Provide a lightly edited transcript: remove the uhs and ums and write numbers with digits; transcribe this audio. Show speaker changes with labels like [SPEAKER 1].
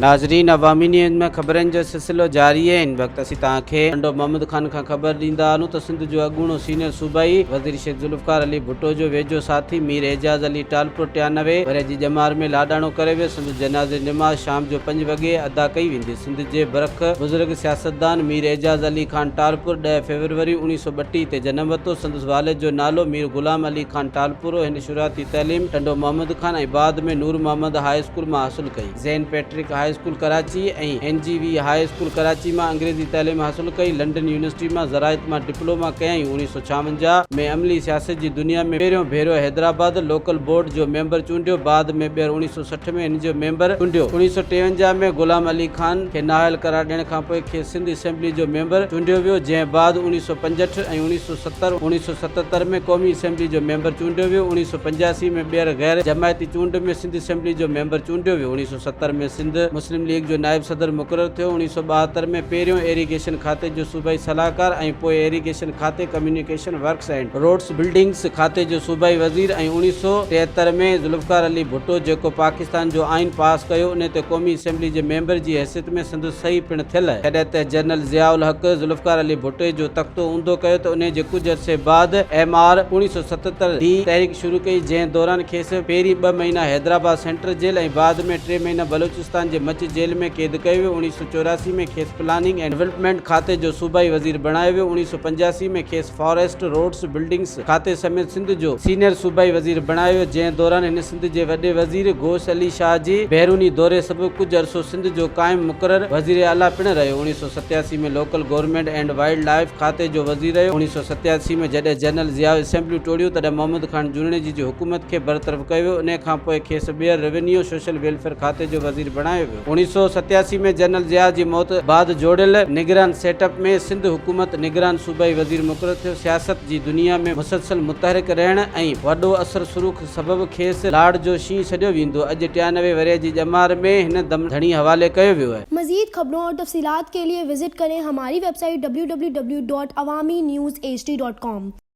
[SPEAKER 1] नाज़रीन, अवामी न्यूज़ में ख़बरनि जो सिलसिलो जारी है। इन वक़्तु असीं तव्हांखे टंडो मोहम्मद ख़ान खां ख़बर ॾींदा आहियूं त सिंध जो अॻूणो सीनियर सूबाई वज़ीर शेख ज़ुल्फ़िकार अली भुट्टो जो वेझो साथी मीर एजाज़ अली टालपुर 93 वरे जी ॼमार में लाॾाणो करे वियो। सिंध जनाज़े नमाज़ शाम जो 5 वॻे अदा कई वेंदी। सिंध जे बरख बुज़ुर्ग सियासतदान मीर एजाज़ अली ख़ान टालपुर 10 फरवरी 1932 ते जनम वरितो। संदसि वालिद जो नालो मीर ग़ुलाम अली ख़ान टालपुर। हिन शुरूआती तइलीम टंडो मोहम्मद ख़ान ऐं बाद में नूर मोहम्मद हाई स्कूल में हासिल कई। Saint Patrick high school Karachi ऐं NGV हाई स्कूल कराची में अंग्रेजी तइलीम हासिल कई। लंडन यूनिवर्सिटी में ज़राइत में डिप्लोमा कयई। 1956 में अमली सियासत की दुनिया में पहिरियों भेरो हैदराबाद लोकल बोर्ड जो मेंबर चूंडियो। बाद में ॿीहर 1960 में इन जो मेंबर चूंडियो। 1953 में ग़ुलाम अली ख़ान के नाअहल करार ॾियण खां पोइ खे सिंध असेंबली जो मेंबर चूंडियो वियो। जंहिं बाद 1965 ऐं 1977 में क़ौमी असेंबली जो मेंबर चूंडियो वियो। 1985 में ॿीहर गैर जमायती चूंड में सिंध असेंबली जो मेंबर चूंडियो वियो। 1970 में सिंध मुस्लिम लीग जो नायब सदर मुक़रर थियो। 1972 में पहिरियों इरीगेशन खाते जो सूबाई सलाहकार ऐं पोइ इरीगेशन खाते communication works and roads buildings खाते जो सूबाई वज़ीर ऐं 1973 में ज़ुल्फ़िकार अली भुट्टो जेको पाकिस्तान जो आइन पास कयो उन ते क़ौमी असेंबली जे मेंबर जी हैसियत में संदसि सही पिणु थियल आहे। जॾहिं त जनरल ज़ियाउल हक़ ज़ुल्फ़िकार अली भुट्टो जो तख़्तो ऊंधो कयो त उन जे कुझु अरसे बाद MR 1977 डी तहरीक शुरू कई। जंहिं दौरान खेसि पहिरीं 2 महीना हैदराबाद सेंट्रल जेल ऐं बाद में 3 महीना बलूचिस्तान जे मच जेल में क़ैद कयो वियो। 1984 में खेसि प्लानिंग एंड डेवलपमेंट खाते जो सूबाई वज़ीर बणायो वियो। 1985 में खेसि फॉरेस्ट रोड्स बिल्डिंग्स खाते समेत सिंध जो सीनियर सूबाई वज़ीर बणायो वियो। जंहिं दौरान हिन सिंध जे वॾे वज़ीर गोश अली शाह जी बैरूनी दौरे सबबि कुझु अरसो सिंध जो क़ाइम मुक़रर वज़ीर आला पिणु रहियो। 1987 में local government and wild life खाते जो वज़ीर रहियो। 1987 में जॾहिं जनरल ज़ियाउल असेंबली टोड़ियो तॾहिं मोहम्मद ख़ान जुनैजी जी हुकूमत खे बरतरफ़ कयो वियो। उन खां पोइ खेसि ॿीहर रेवेन्यू सोशल वेलफेयर खाते जो वज़ीर बणायो वियो। 1987 में जनरल ज़िया जी मौत बाद जोड़ियल निगरान सेटअप में सिंध हुकूमत निगरान सूबाई वज़ीर मुक़रर थियो। सियासत जी दुनिया में मुसलसल मुतहरिक रहण ऐं वॾो असर सुरूख सबबि खेसि लाड़ जो शींहुं सॾियो वेंदो। अॼु 93 वरे जी ॼमार में हिन दम धणी हवाले कयो वियो आहे।
[SPEAKER 2] मज़ीद खबरों और तफसीलात के लिए विजिट करें हमारी वेबसाइट www.awamiNewsHD.com।